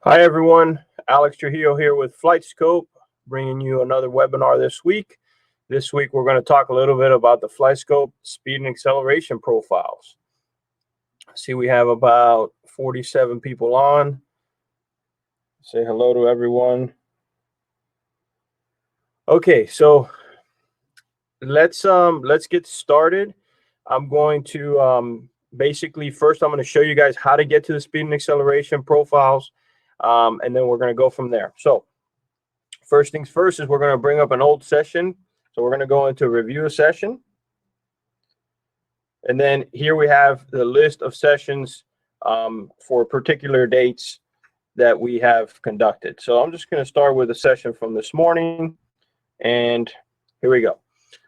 Hi everyone, Alex Trujillo here with Flight Scope, bringing you another webinar this week. This week we're going to talk a little bit about the Flight Scope speed and acceleration profiles. See, we have about 47 people on. Say hello to everyone. Okay, so let's get started. I'm going to basically first I'm going to show you guys how to get to the speed and acceleration profiles, and then we're going to go from there. So first things first is we're going to bring up an old session. So we're going to go into review a session. And then here we have the list of sessions for particular dates that we have conducted. So I'm just going to start with a session from this morning. And here we go.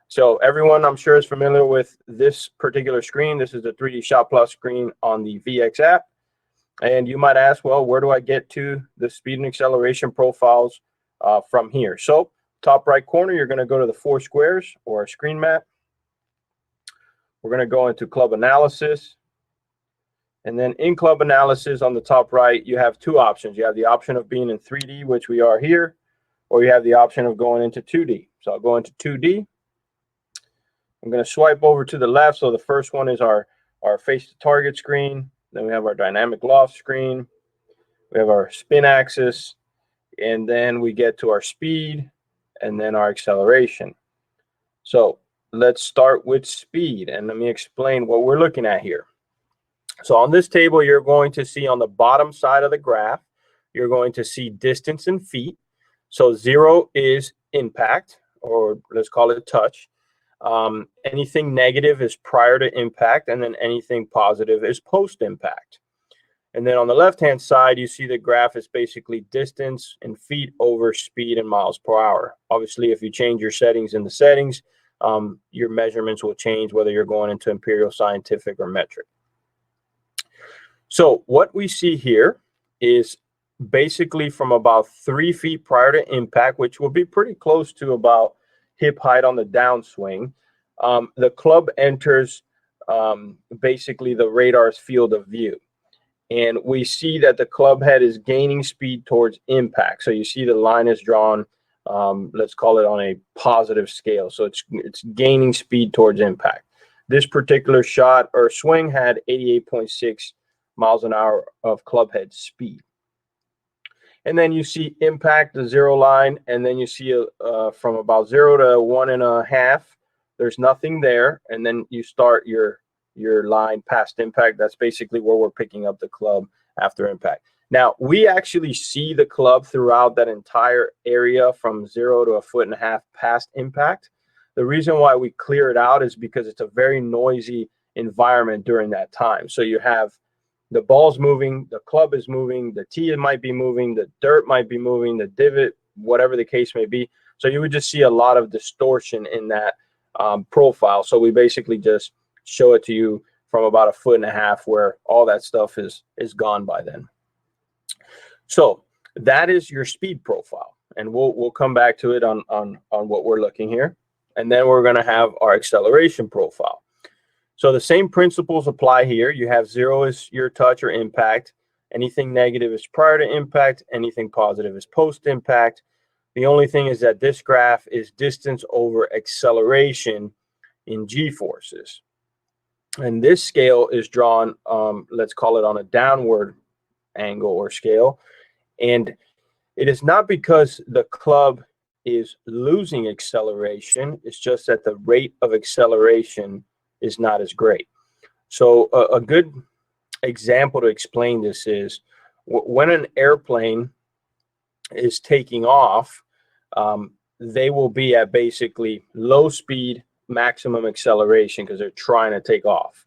So everyone, I'm sure, is familiar with this particular screen. This is the 3D Shot Plus screen on the VX app. And you might ask, well, where do I get to the speed and acceleration profiles from here? So top right corner, you're going to go to the 4 squares or a screen map. We're going to go into club analysis. And then in club analysis on the top right, you have 2 options. You have the option of being in 3D, which we are here, or you have the option of going into 2D. So I'll go into 2D. I'm going to swipe over to the left. So the first one is our face to target screen. Then we have our dynamic loft screen. We have our spin axis. And then we get to our speed and then our acceleration. So let's start with speed. And let me explain what we're looking at here. So on this table, you're going to see on the bottom side of the graph, you're going to see distance in feet. So 0 is impact, or let's call it touch. Anything negative is prior to impact, and then anything positive is post-impact. And then on the left-hand side, you see the graph is basically distance in feet over speed in miles per hour. Obviously, if you change your settings in the settings, your measurements will change, whether you're going into imperial, scientific, or metric. So what we see here is basically from about 3 feet prior to impact, which will be pretty close to about hip height on the downswing, the club enters basically the radar's field of view. And we see that the club head is gaining speed towards impact. So you see the line is drawn, let's call it on a positive scale. So it's gaining speed towards impact. This particular shot or swing had 88.6 miles an hour of club head speed. And then you see impact, the 0 line, and then you see from about 0 to 1.5, there's nothing there. And then you start your line past impact. That's basically where we're picking up the club after impact. Now, we actually see the club throughout that entire area from 0 to 1.5 feet past impact. The reason why we clear it out is because it's a very noisy environment during that time. So you have the ball's moving, the club is moving, the tee might be moving, the dirt might be moving, the divot, whatever the case may be. So you would just see a lot of distortion in that profile. So we basically just show it to you from about 1.5 feet where all that stuff is gone by then. So that is your speed profile. And we'll come back to it on what we're looking here. And then we're going to have our acceleration profile. So the same principles apply here. You have 0 is your touch or impact. Anything negative is prior to impact. Anything positive is post-impact. The only thing is that this graph is distance over acceleration in g-forces. And this scale is drawn, let's call it on a downward angle or scale. And it is not because the club is losing acceleration. It's just that the rate of acceleration is not as great. So a good example to explain this is when an airplane is taking off, they will be at basically low speed, maximum acceleration because they're trying to take off.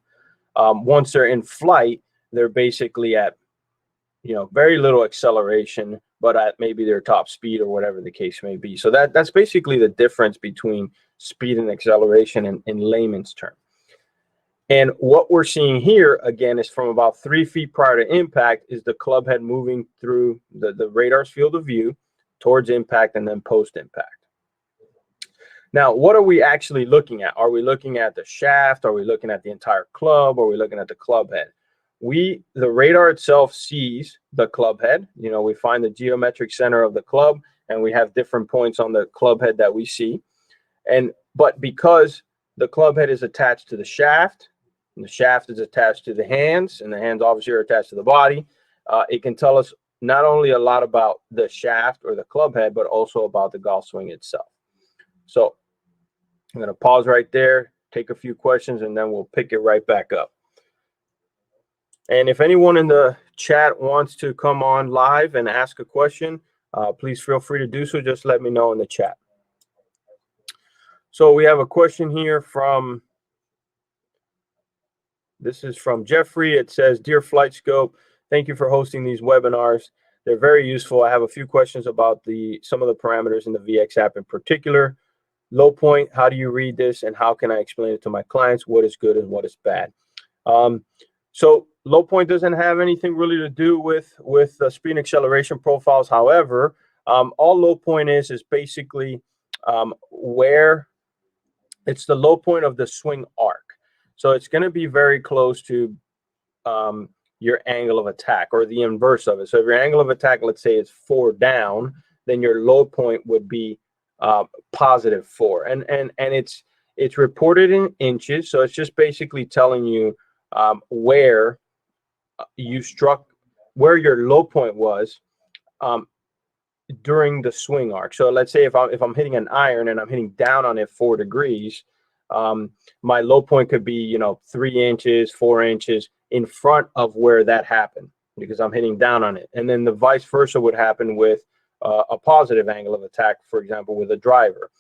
Once they're in flight, they're basically at very little acceleration, but at maybe their top speed or whatever the case may be. So that's basically the difference between speed and acceleration in layman's terms. And what we're seeing here, again, is from about 3 feet prior to impact is the club head moving through the radar's field of view towards impact and then post-impact. Now, what are we actually looking at? Are we looking at the shaft? Are we looking at the entire club? Are we looking at the club head? the radar itself sees the club head. You know, we find the geometric center of the club, and we have different points on the club head that we see. But because the club head is attached to the shaft, and the shaft is attached to the hands, and the hands obviously are attached to the body, it can tell us not only a lot about the shaft or the club head, but also about the golf swing itself. So I'm going to pause right there, take a few questions, and then we'll pick it right back up. And if anyone in the chat wants to come on live and ask a question, please feel free to do so. Just let me know in the chat. So we have a question here from, this is from Jeffrey. It says, "Dear Flight Scope, thank you for hosting these webinars. They're very useful. I have a few questions about some of the parameters in the VX app in particular. Low point, how do you read this, and how can I explain it to my clients? What is good and what is bad?" So low point doesn't have anything really to do with speed and acceleration profiles. However, all low point is basically where it's the low point of the swing arc. So it's going to be very close to your angle of attack, or the inverse of it. So if your angle of attack, let's say, is 4 down, then your low point would be +4, and it's reported in inches. So it's just basically telling you where you struck, where your low point was during the swing arc. So let's say if I'm hitting an iron and I'm hitting down on it 4 degrees, my low point could be 3 inches, 4 inches in front of where that happened, because I'm hitting down on it. And then the vice versa would happen with a positive angle of attack, for example, with a driver.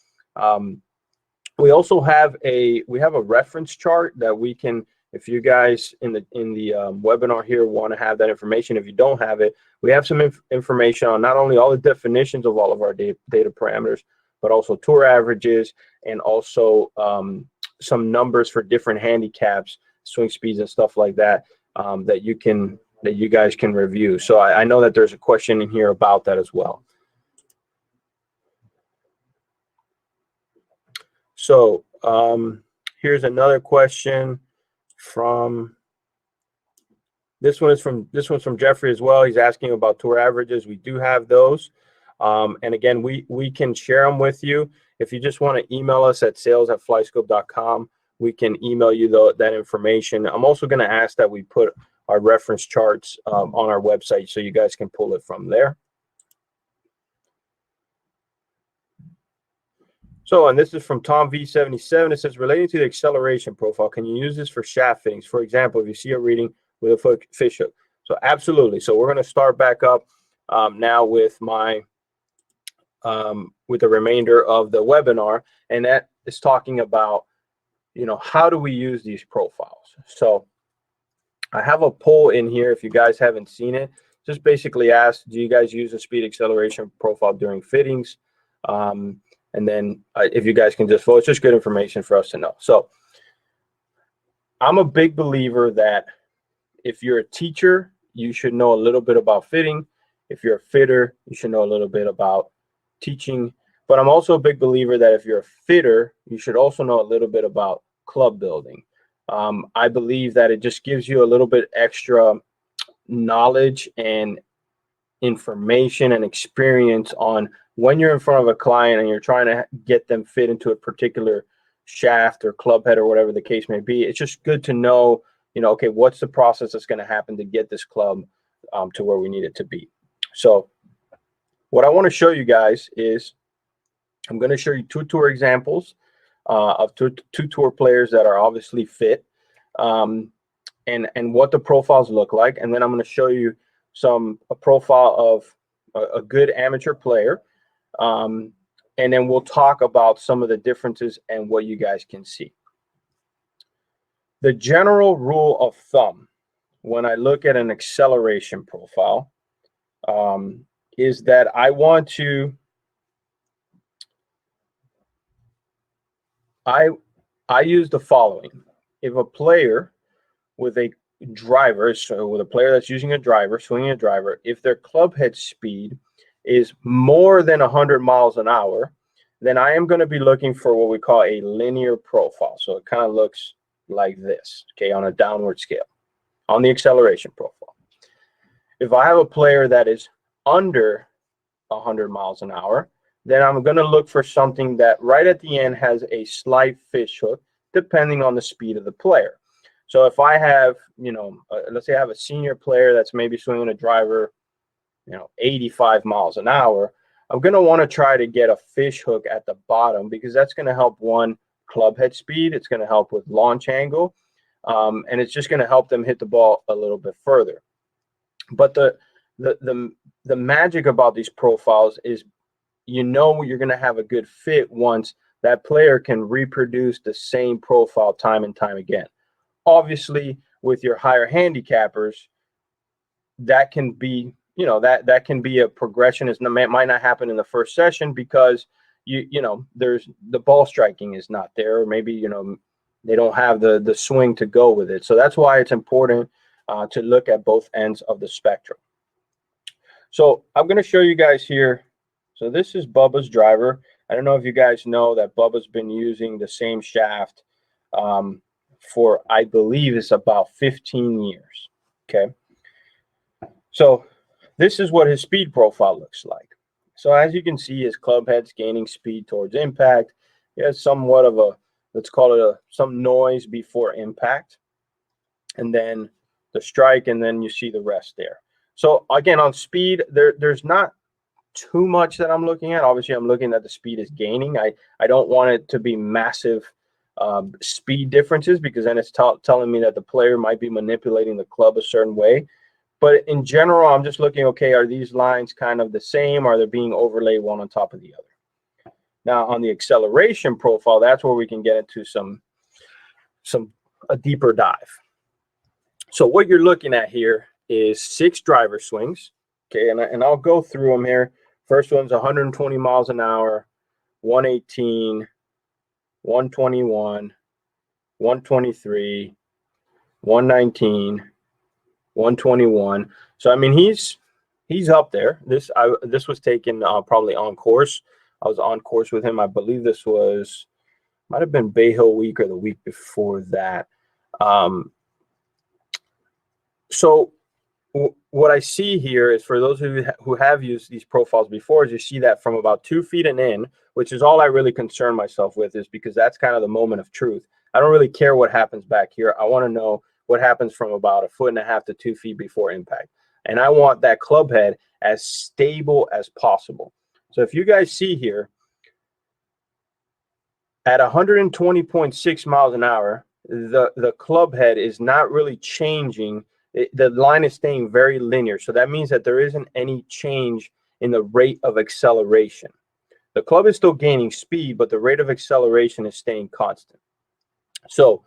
We also have a reference chart that we can, if you guys in the webinar here want to have that information. If you don't have it, we have some information on not only all the definitions of all of our data parameters, but also tour averages, and also some numbers for different handicaps, swing speeds, and stuff like that, that you guys can review. So I know that there's a question in here about that as well. So here's another question from, this one's from Jeffrey as well. He's asking about tour averages. We do have those. And again, we can share them with you. If you just want to email us at sales@flyscope.com, we can email you that information. I'm also going to ask that we put our reference charts on our website so you guys can pull it from there. So, and this is from Tom V77. It says, relating to the acceleration profile, can you use this for shaft fittings? For example, if you see a reading with a fish hook. So absolutely. So we're going to start back up now with my with the remainder of the webinar, and that is talking about how do we use these profiles. So I have a poll in here. If you guys haven't seen it, just basically ask, do you guys use a speed acceleration profile during fittings? And then if you guys can just vote, it's just good information for us to know. So I'm a big believer that if you're a teacher, you should know a little bit about fitting. If you're a fitter, you should know a little bit about teaching. But I'm also a big believer that if you're a fitter, you should also know a little bit about club building. I believe that it just gives you a little bit extra knowledge and information and experience on when you're in front of a client and you're trying to get them fit into a particular shaft or club head or whatever the case may be. It's just good to know, okay, what's the process that's going to happen to get this club to where we need it to be. So what I want to show you guys is I'm going to show you 2 tour examples of two tour players that are obviously fit, and what the profiles look like. And then I'm going to show you a profile of a good amateur player. And then we'll talk about some of the differences and what you guys can see. The general rule of thumb when I look at an acceleration profile is that I want to, I use the following. If a player with a driver, so with a player that's using a driver, swinging a driver, if their club head speed is more than 100 miles an hour, then I am going to be looking for what we call a linear profile. So it kind of looks like this, okay, on a downward scale. on the acceleration profile. If I have a player that is under 100 miles an hour, then I'm going to look for something that right at the end has a slight fish hook, depending on the speed of the player. So if I have, let's say I have a senior player that's maybe swinging a driver, 85 miles an hour, I'm going to want to try to get a fish hook at the bottom, because that's going to help one, club head speed. It's going to help with launch angle. And it's just going to help them hit the ball a little bit further. But the magic about these profiles is, you're going to have a good fit once that player can reproduce the same profile time and time again. Obviously, with your higher handicappers, that can be, that can be a progression. It might not happen in the first session because there's the ball striking is not there, or maybe they don't have the swing to go with it. So that's why it's important to look at both ends of the spectrum. So I'm going to show you guys here. So this is Bubba's driver. I don't know if you guys know that Bubba's been using the same shaft for, I believe, it's about 15 years. Okay. So this is what his speed profile looks like. So as you can see, his club head's gaining speed towards impact. He has somewhat of a, let's call it some noise before impact. And then the strike, and then you see the rest there. So again, on speed, there's not too much that I'm looking at. Obviously, I'm looking at the speed is gaining. I don't want it to be massive speed differences, because then it's telling me that the player might be manipulating the club a certain way. But in general, I'm just looking, okay, are these lines kind of the same? Are they being overlaid one on top of the other? Now, on the acceleration profile, that's where we can get into a deeper dive. So what you're looking at here is 6 driver swings. Okay, and I'll go through them here. First one's 120 miles an hour, 118, 121, 123, 119, 121. So I mean, he's up there. This was taken probably on course. I was on course with him. I believe this might have been Bay Hill week or the week before that. So what I see here is, for those of you who have used these profiles before, is you see that from about 2 feet and in, which is all I really concern myself with, is because that's kind of the moment of truth. I don't really care what happens back here. I want to know what happens from about 1.5 feet to 2 feet before impact. And I want that club head as stable as possible. So if you guys see here, at 120.6 miles an hour, the club head is not really changing. The line is staying very linear. So that means that there isn't any change in the rate of acceleration. The club is still gaining speed, but the rate of acceleration is staying constant. So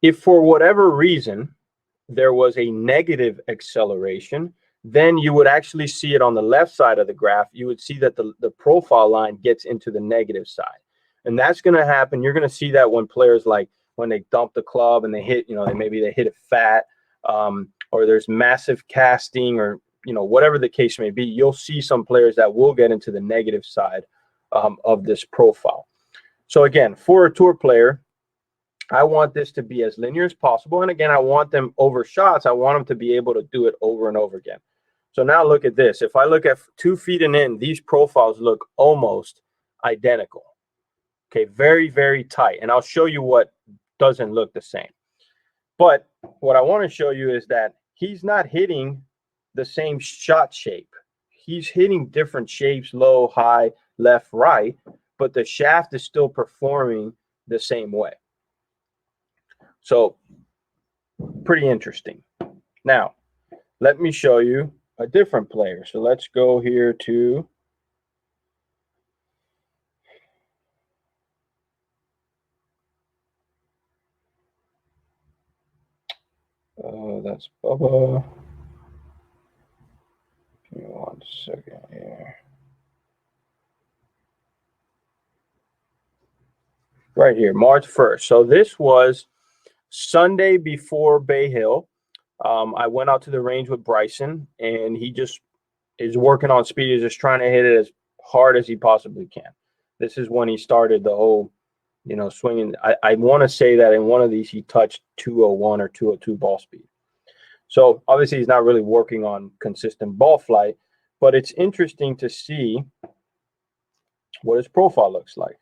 if for whatever reason there was a negative acceleration, then you would actually see it on the left side of the graph. You would see that the profile line gets into the negative side. And that's going to happen. You're going to see that when players, like when they dump the club and they hit, maybe they hit it fat, or there's massive casting, or, whatever the case may be, you'll see some players that will get into the negative side of this profile. So again, for a tour player, I want this to be as linear as possible. And again, I want them over shots. I want them to be able to do it over and over again. So now look at this. If I look at 2 feet and in, these profiles look almost identical. Okay, very, very tight. And I'll show you what doesn't look the same. But what I want to show you is that he's not hitting the same shot shape. He's hitting different shapes, low, high, left, right, but the shaft is still performing the same way. So pretty interesting. Now, let me show you a different player. So let's go here to that's Bubba. Give me 1 second here. Right here, March 1st. So this was Sunday before Bay Hill. I went out to the range with Bryson, and he just is working on speed. He's just trying to hit it as hard as he possibly can. This is when he started the whole, swinging. I want to say that in one of these he touched 201 or 202 ball speed. So obviously he's not really working on consistent ball flight, but it's interesting to see what his profile looks like.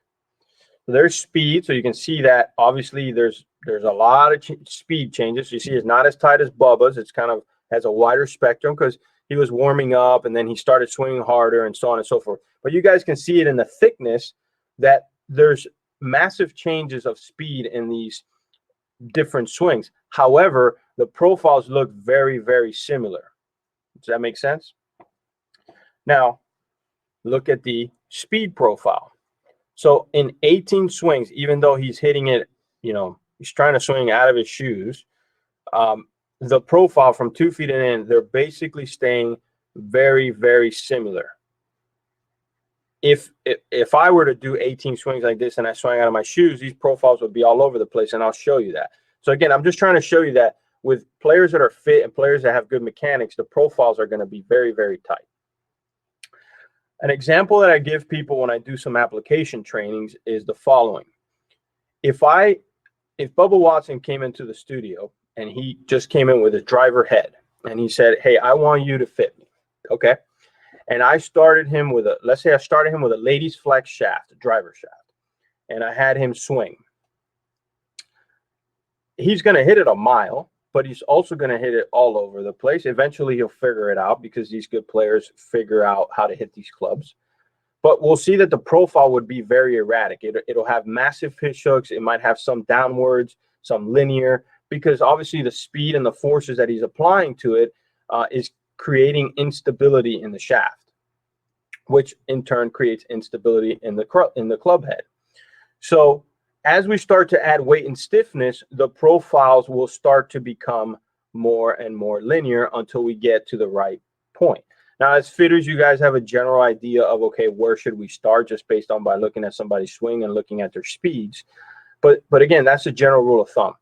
So there's speed, so you can see that obviously there's a lot of speed changes. You see it's not as tight as Bubba's. It's kind of has a wider spectrum because he was warming up and then he started swinging harder and so on and so forth. But you guys can see it in the thickness that there's massive changes of speed in these different swings. However, the profiles look very, very similar. Does that make sense? Now, look at the speed profile. So in 18 swings, even though he's hitting it, he's trying to swing out of his shoes, the profile from 2 feet and in, they're basically staying very, very similar. If I were to do 18 swings like this and I swung out of my shoes, these profiles would be all over the place, and I'll show you that. So again, I'm just trying to show you that with players that are fit and players that have good mechanics, the profiles are going to be very, very tight. An example that I give people when I do some application trainings is the following. If Bubba Watson came into the studio and he just came in with his driver head and he said, hey, I want you to fit me. Okay. And I started him with let's say I started him with a ladies flex shaft, a driver shaft, and I had him swing. He's going to hit it a mile, but he's also going to hit it all over the place. Eventually he'll figure it out because these good players figure out how to hit these clubs. But we'll see that the profile would be very erratic. It'll have massive pitch hooks. It might have some downwards, some linear, because obviously the speed and the forces that he's applying to it is creating instability in the shaft, which in turn creates instability in the club head. So as we start to add weight and stiffness, the profiles will start to become more and more linear until we get to the right point. Now, as fitters, you guys have a general idea of, okay, where should we start just based on by looking at somebody's swing and looking at their speeds. But again, that's a general rule of thumb.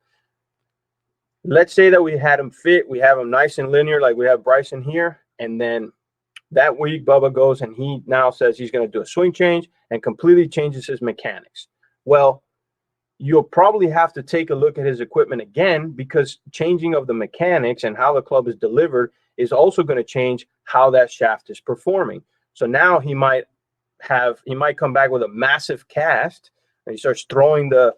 Let's say that we had him fit, we have him nice and linear like we have Bryson here, and then that week Bubba goes and he now says he's going to do a swing change and completely changes his mechanics. Well, you'll probably have to take a look at his equipment again, because changing of the mechanics and how the club is delivered is also going to change how that shaft is performing. So now he might come back with a massive cast and he starts throwing the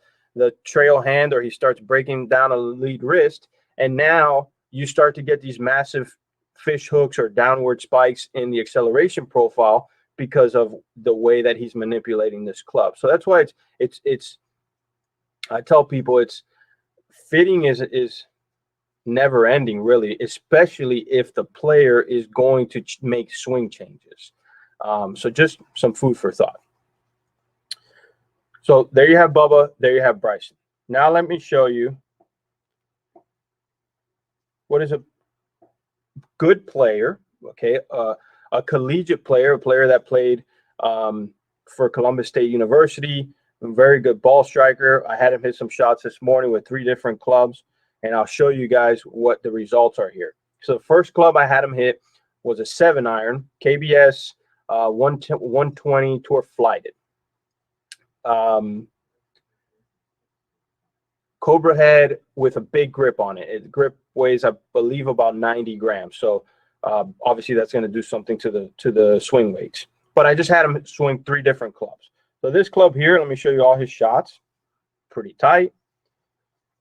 trail hand, or he starts breaking down a lead wrist. And now you start to get these massive fish hooks or downward spikes in the acceleration profile because of the way that he's manipulating this club. So that's why it's I tell people it's fitting is never ending, really, especially if the player is going to make swing changes. So just some food for thought. So there you have Bubba, there you have Bryson. Now let me show you what is a good player, okay, a collegiate player, a player that played for Columbus State University, a very good ball striker. I had him hit some shots this morning with 3 different clubs, and I'll show you guys what the results are here. So the first club I had him hit was a 7-iron, KBS 120 Tour Flighted. Cobra head with a big grip on it. Its grip weighs, I believe, about 90 grams. So obviously that's going to do something to the swing weights. But I just had him swing 3 different clubs. So this club here, let me show you all his shots. Pretty tight.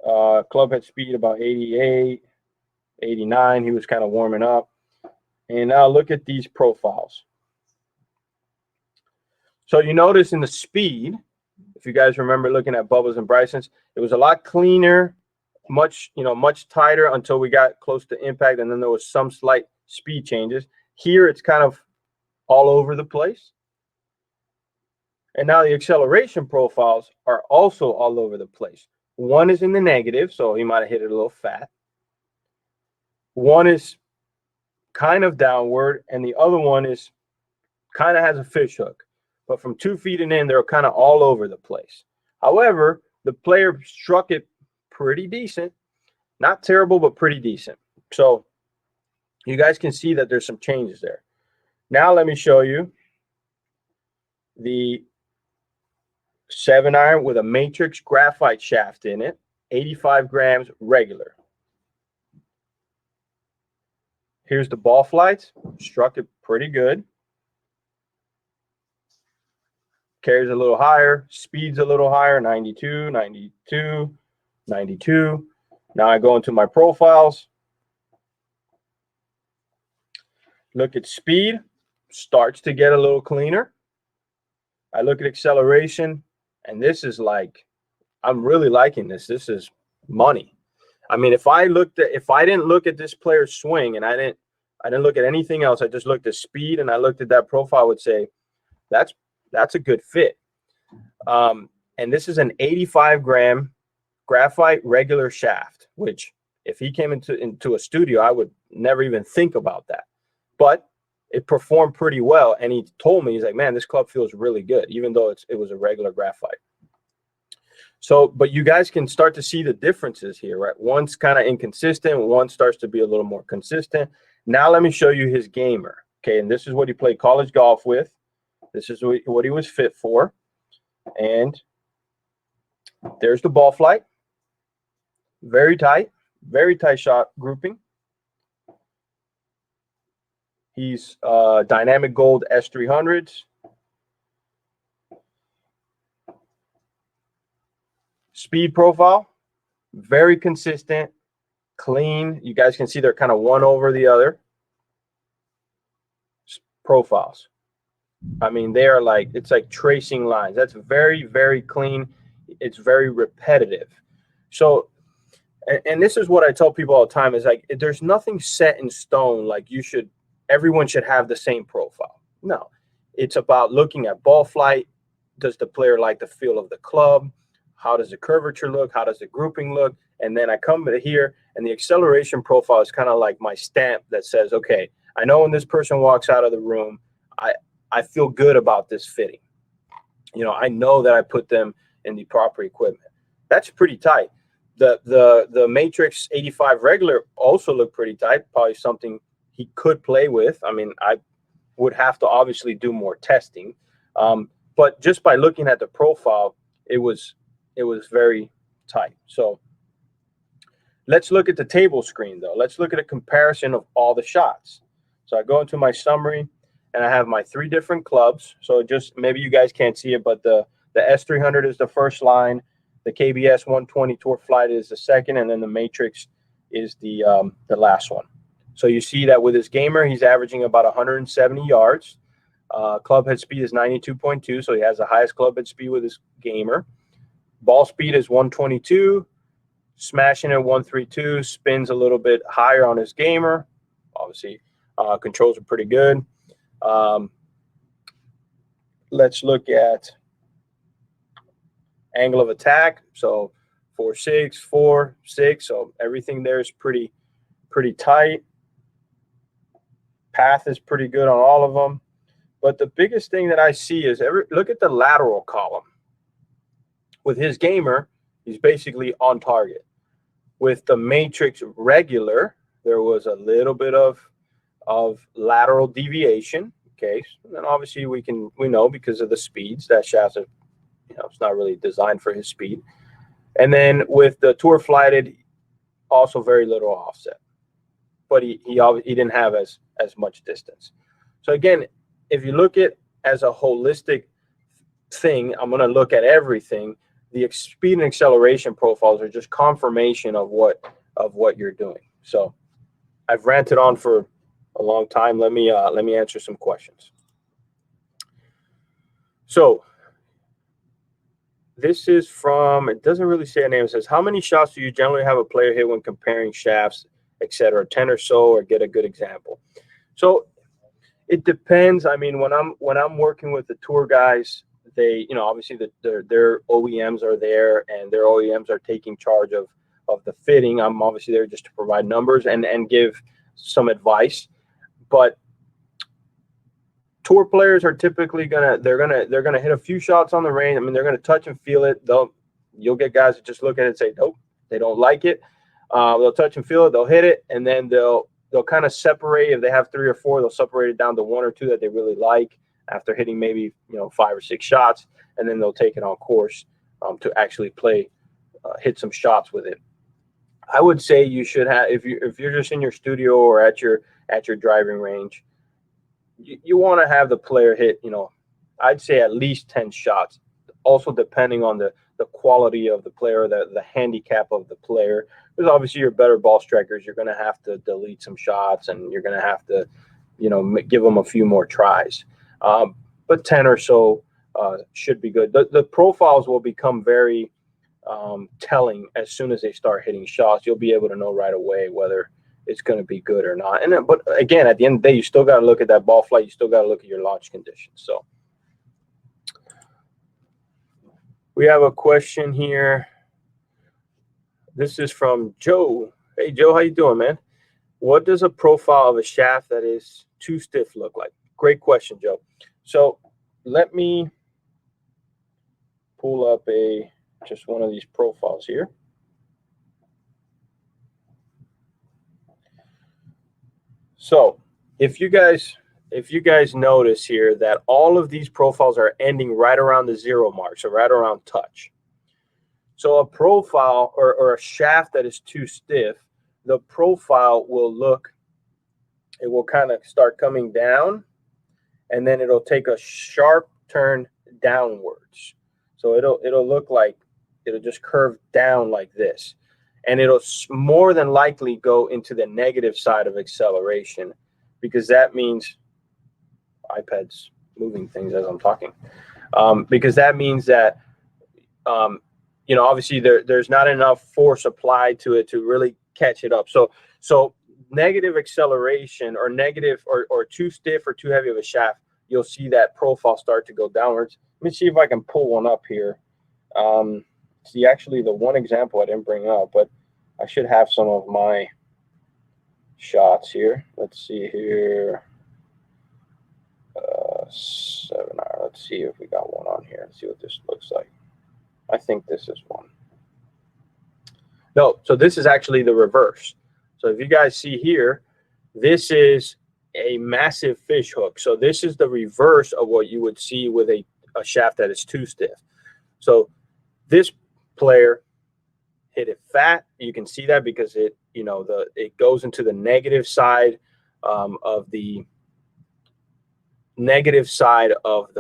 Club head speed about 88, 89. He was kind of warming up. And now look at these profiles. So you notice in the speed, if you guys remember looking at Bubba's and Bryson's, it was a lot cleaner, much tighter until we got close to impact, and then there was some slight speed changes. Here it's kind of all over the place. And now the acceleration profiles are also all over the place. One is in the negative, so he might have hit it a little fat. One is kind of downward, and the other one is kind of has a fish hook. But from 2 feet and in, they're kind of all over the place. However, the player struck it pretty decent. Not terrible, but pretty decent. So you guys can see that there's some changes there. Now let me show you the 7-iron with a matrix graphite shaft in it, 85 grams regular. Here's the ball flights. Struck it pretty good. Carries a little higher. Speed's a little higher, 92, 92, 92. Now I go into my profiles. Look at speed. Starts to get a little cleaner. I look at acceleration, and this is like, I'm really liking this. This is money. I mean, if I didn't look at this player's swing and I didn't look at anything else, I just looked at speed and I looked at that profile, I would say that's a good fit. And this is an 85-gram graphite regular shaft, which if he came into a studio, I would never even think about that. But it performed pretty well, and he told me, he's like, man, this club feels really good, even though it was a regular graphite. So, but you guys can start to see the differences here, right? One's kind of inconsistent, one starts to be a little more consistent. Now let me show you his gamer, okay? And this is what he played college golf with. This is what he was fit for. And there's the ball flight. Very tight shot grouping. He's Dynamic Gold S300s. Speed profile, very consistent, clean. You guys can see they're kind of one over the other. Profiles. I mean, they are like, it's like tracing lines. That's very, very clean. It's very repetitive. So, and this is what I tell people all the time is like, there's nothing set in stone. Like everyone should have the same profile. No, it's about looking at ball flight. Does the player like the feel of the club? How does the curvature look? How does the grouping look? And then I come to here, and the acceleration profile is kind of like my stamp that says, okay, I know when this person walks out of the room, I feel good about this fitting. You know, I know that I put them in the proper equipment. That's pretty tight. The Matrix 85 regular also looked pretty tight, probably something he could play with. I mean, I would have to obviously do more testing. But just by looking at the profile, it was very tight. So let's look at the table screen, though. Let's look at a comparison of all the shots. So I go into my summary, and I have my 3 different clubs. So just maybe you guys can't see it, but the S300 is the first line. The KBS 120 Tour Flight is the second, and then the Matrix is the last one. So you see that with his gamer, he's averaging about 170 yards. Club head speed is 92.2, so he has the highest club head speed with his gamer. Ball speed is 122, smashing at 132, spins a little bit higher on his gamer. Obviously, controls are pretty good. Let's look at angle of attack. So 4.6, 4.6. So everything there is pretty tight. Path is pretty good on all of them. But the biggest thing that I see is look at the lateral column. With his gamer, he's basically on target. With the Matrix regular, there was a little bit of lateral deviation. Okay, and then obviously we know because of the speeds that shaft, it's not really designed for his speed. And then with the Tour Flighted, also very little offset, but he didn't have as much distance. So again, if you look at as a holistic thing, I'm going to look at everything. The speed and acceleration profiles are just confirmation of what you're doing. So I've ranted on for a long time. Let me answer some questions. So this is from, it doesn't really say a name. It says, how many shots do you generally have a player hit when comparing shafts, etc., 10 or so, or get a good example? So it depends. I mean, when I'm working with the tour guys, they, obviously their OEMs are there, and their OEMs are taking charge of the fitting. I'm obviously there just to provide numbers and give some advice. But tour players are typically they're gonna hit a few shots on the range. I mean, they're gonna touch and feel it. You'll get guys that just look at it and say nope, they don't like it. They'll touch and feel it, they'll hit it, and then they'll kind of separate. If they have 3 or 4, they'll separate it down to 1 or 2 that they really like. after hitting maybe 5 or 6 shots, and then they'll take it on course to actually play, hit some shots with it. I would say you should have, if you're just in your studio or at your driving range, you want to have the player hit, I'd say at least 10 shots. Also depending on the quality of the player, the handicap of the player. Because obviously your better ball strikers, you're going to have to delete some shots, and you're going to have to, give them a few more tries. But 10 or so should be good. The profiles will become very telling as soon as they start hitting shots. You'll be able to know right away whether it's going to be good or not. And but again, at the end of the day, you still got to look at that ball flight. You still got to look at your launch conditions. So we have a question here. This is from Joe. Hey, Joe, how you doing, man? What does a profile of a shaft that is too stiff look like? Great question, Joe. So let me pull up just one of these profiles here. So if you guys notice here that all of these profiles are ending right around the 0 mark, so right around touch. So a profile or a shaft that is too stiff, the profile will kind of start coming down, and then it'll take a sharp turn downwards. So it'll look like it'll just curve down like this, and it'll more than likely go into the negative side of acceleration, because that means iPad's moving things as I'm talking, because that means that obviously there's not enough force applied to it to really catch it up. So negative acceleration or negative or too stiff or too heavy of a shaft, you'll see that profile start to go downwards. Let me see if I can pull one up here. See, actually, the one example I didn't bring up, but I should have some of my shots here. Let's see here. 7R. Let's see if we got one on here. Let's see what this looks like. I think this is one. No, so this is actually the reverse. So if you guys see here, this is a massive fish hook. So this is the reverse of what you would see with a shaft that is too stiff. So this player hit it fat. You can see that because it goes into the negative side of the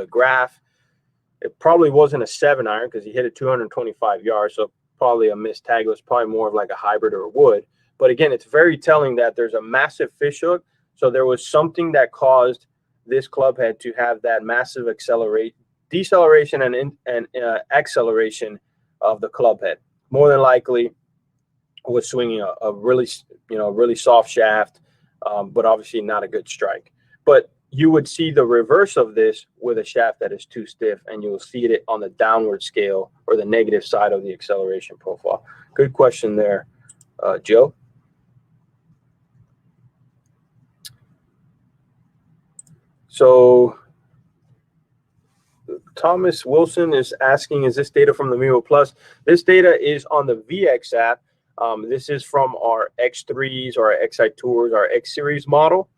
graph. It probably wasn't a 7-iron because he hit it 225 yards, so probably a missed tag. It was probably more of like a hybrid or a wood. But again, it's very telling that there's a massive fish hook. So there was something that caused this club head to have that massive deceleration and acceleration of the club head. More than likely was swinging a really soft shaft, but obviously not a good strike. But you would see the reverse of this with a shaft that is too stiff, and you'll see it on the downward scale or the negative side of the acceleration profile. Good question there, Joe. So Thomas Wilson is asking, is this data from the Mevo Plus? This data is on the VX app. This is from our X3s or our XI Tours, our X Series model.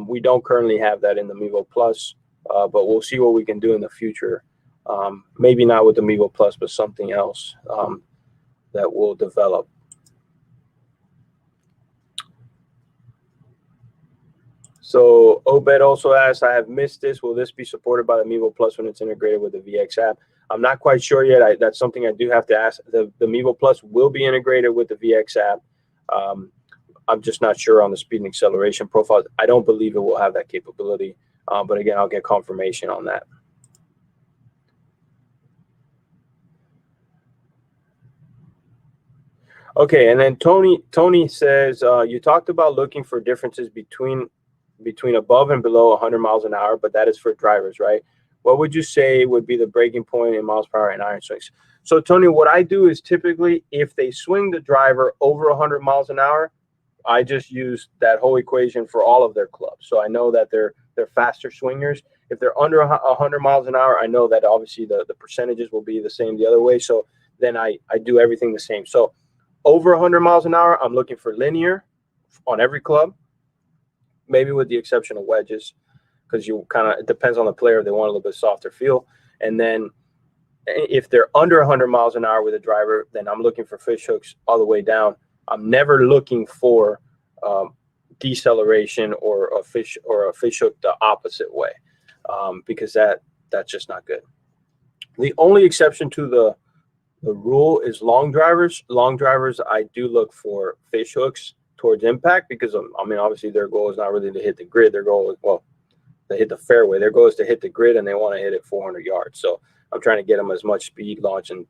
We don't currently have that in the Mevo Plus, but we'll see what we can do in the future. Maybe not with the Mevo Plus, but something else that we'll develop. So Obed also asked, I have missed this. Will this be supported by the Mevo Plus when it's integrated with the VX app? I'm not quite sure yet. That's something I do have to ask. The Mevo Plus will be integrated with the VX app. I'm just not sure on the speed and acceleration profile. I don't believe it will have that capability. But again, I'll get confirmation on that. Okay, and then Tony says, you talked about looking for differences between above and below 100 miles an hour, but that is for drivers, right? What would you say would be the breaking point in miles per hour in iron swings? So, Tony, what I do is typically if they swing the driver over 100 miles an hour, I just use that whole equation for all of their clubs. So I know that they're faster swingers. If they're under 100 miles an hour, I know that obviously the percentages will be the same the other way. So then I do everything the same. So over 100 miles an hour, I'm looking for linear on every club, maybe with the exception of wedges. because it depends on the player. They want a little bit softer feel. And then if they're under 100 miles an hour with a driver, then I'm looking for fish hooks all the way down. I'm never looking for deceleration or a fish hook the opposite way, because that's just not good. The only exception to the rule is long drivers. Long drivers, I do look for fish hooks towards impact, because I mean, obviously their goal is not really to hit the grid. Their goal is, well, to hit the fairway. Their goal is to hit the grid, and they want to hit it 400 yards. So I'm trying to get them as much speed, launch, and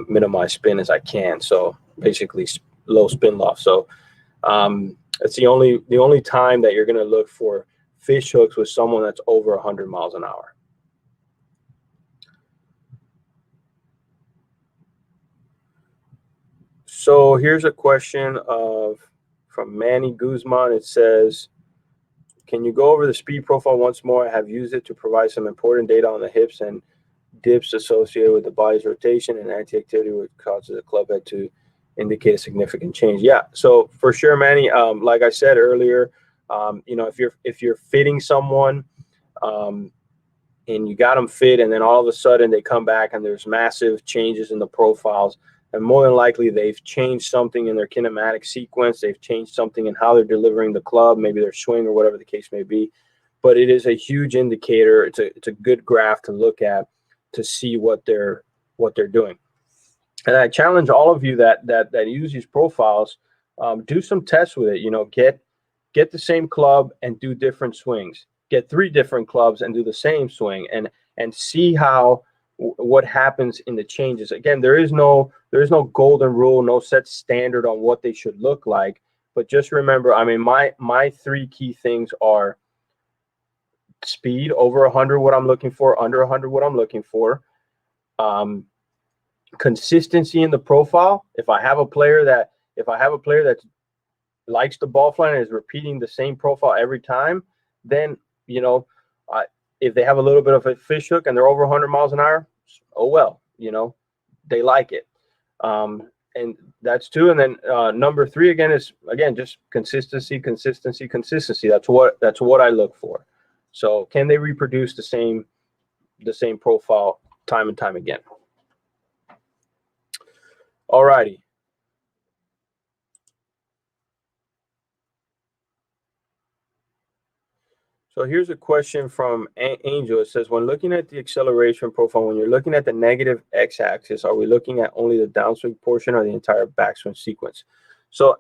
minimize spin as I can. So basically low spin loft. So it's the only time that you're going to look for fish hooks with someone that's over 100 miles an hour. So here's a question from Manny Guzman. It says, can you go over the speed profile once more? I have used it to provide some important data on the hips and dips associated with the body's rotation and anti-activity, which causes the club head to indicate a significant change. Yeah, so for sure, Manny. Like I said earlier, if you're fitting someone, and you got them fit, and then all of a sudden they come back and there's massive changes in the profiles, and more than likely they've changed something in their kinematic sequence. They've changed something in how they're delivering the club, maybe their swing or whatever the case may be. But it is a huge indicator. It's a good graph to look at to see what they're doing. And I challenge all of you that use these profiles, do some tests with it. Get the same club and do different swings. Get 3 different clubs and do the same swing, and see what happens in the changes. Again, there is no golden rule, no set standard on what they should look like. But just remember, I mean, my 3 key things are speed, over 100, what I'm looking for; under 100, what I'm looking for. Consistency in the profile. If I have a player that likes the ball flight and is repeating the same profile every time, then if they have a little bit of a fish hook and they're over 100 miles an hour, oh well, they like it. And that's 2. And then number 3 again is just consistency. That's what I look for. So can they reproduce the same profile time and time again? All righty. So here's a question from Angel. It says, when looking at the acceleration profile, when you're looking at the negative x-axis, are we looking at only the downswing portion or the entire backswing sequence? So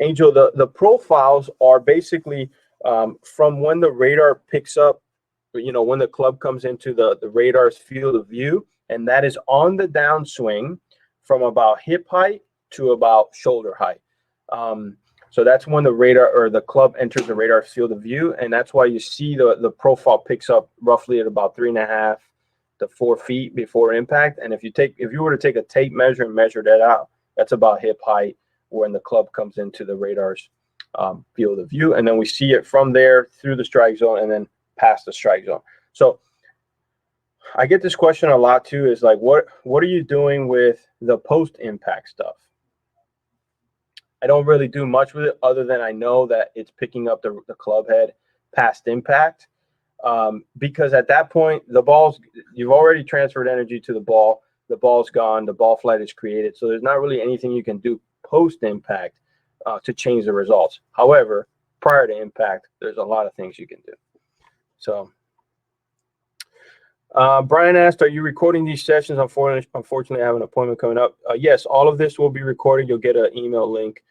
Angel, the profiles are basically from when the radar picks up, when the club comes into the radar's field of view, and that is on the downswing from about hip height to about shoulder height. So that's when the radar or the club enters the radar's field of view, and that's why you see the profile picks up roughly at about 3.5 to 4 feet before impact. And if you were to take a tape measure and measure that out, that's about hip height when the club comes into the radar's field of view, and then we see it from there through the strike zone and then past the strike zone. So I get this question a lot too, is like, what are you doing with the post-impact stuff? I don't really do much with it other than I know that it's picking up the club head past impact, because at that point, you've already transferred energy to the ball. The ball's gone. The ball flight is created. So there's not really anything you can do post-impact to change the results. However, prior to impact, there's a lot of things you can do. So Brian asked, are you recording these sessions? Unfortunately, I have an appointment coming up. Yes, all of this will be recorded. You'll get an email link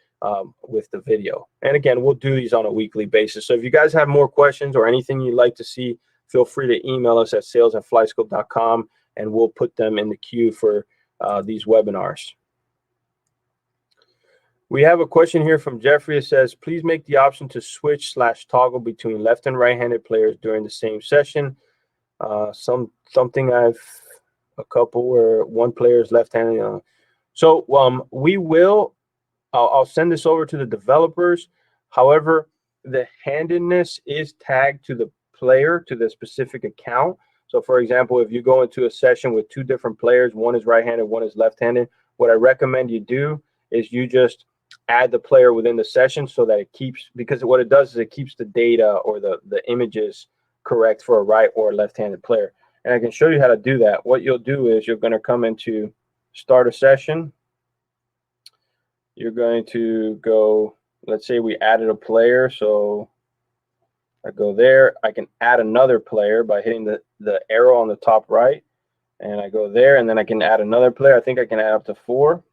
with the video. And again, we'll do these on a weekly basis. So if you guys have more questions or anything you'd like to see, feel free to email us at sales@flyscope.com, and we'll put them in the queue for these webinars. We have a question here from Jeffrey. It says, please make the option to switch/toggle between left and right-handed players during the same session. Something a couple where one player is left-handed. So we will. I'll send this over to the developers. However, the handedness is tagged to the player, to the specific account. So, for example, if you go into a session with 2 different players, one is right-handed, one is left-handed, what I recommend you do is you just add the player within the session so that it keeps, because what it does is it keeps the data or the images correct for a right or left-handed player. And I can show you how to do that. What you'll do is you're going to come into start a session. You're going to go, let's say we added a player. So I go there. I can add another player by hitting the arrow on the top right. And I go there, and then I can add another player. I think I can add up to 4.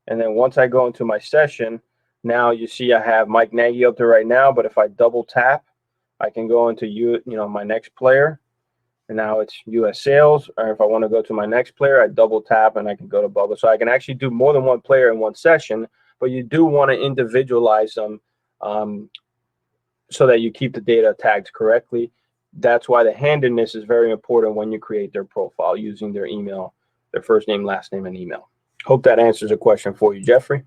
And then once I go into my session, now you see I have Mike Nagy up there right now. But if I double tap, I can go into my next player. And now it's U.S. sales. Or if I want to go to my next player, I double tap and I can go to Bubba. So I can actually do more than one player in one session, but you do want to individualize them so that you keep the data tagged correctly. That's why the handedness is very important when you create their profile using their email, their first name, last name, and email. Hope that answers a question for you, Jeffrey.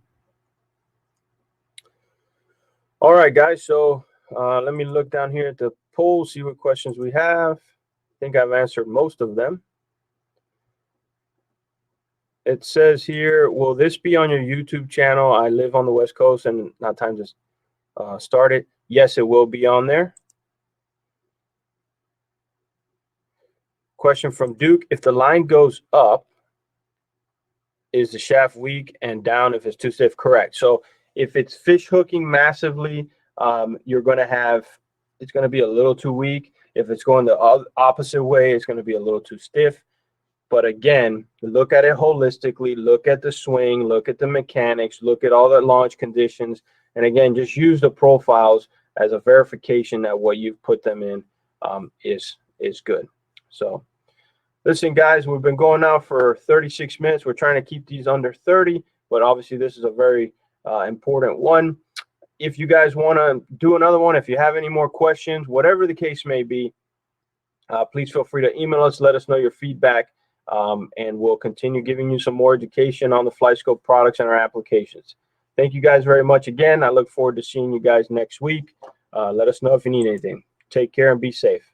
All right, guys. So let me look down here at the poll, see what questions we have. I think I've answered most of them. It says here, will this be on your YouTube channel? I live on the West Coast and not time to start it. Yes, it will be on there. Question from Duke. If the line goes up, is the shaft weak, and down if it's too stiff? Correct. So if it's fish hooking massively, you're going to have, it's going to be a little too weak. If it's going the opposite way, it's going to be a little too stiff. But again, look at it holistically. Look at the swing. Look at the mechanics. Look at all the launch conditions. And again, just use the profiles as a verification that what you've put them in is good. So listen, guys, we've been going now for 36 minutes. We're trying to keep these under 30, but obviously this is a very important one. If you guys want to do another one, if you have any more questions, whatever the case may be, please feel free to email us. Let us know your feedback, and we'll continue giving you some more education on the FlyScope products and our applications. Thank you guys very much again. I look forward to seeing you guys next week. Let us know if you need anything. Take care and be safe.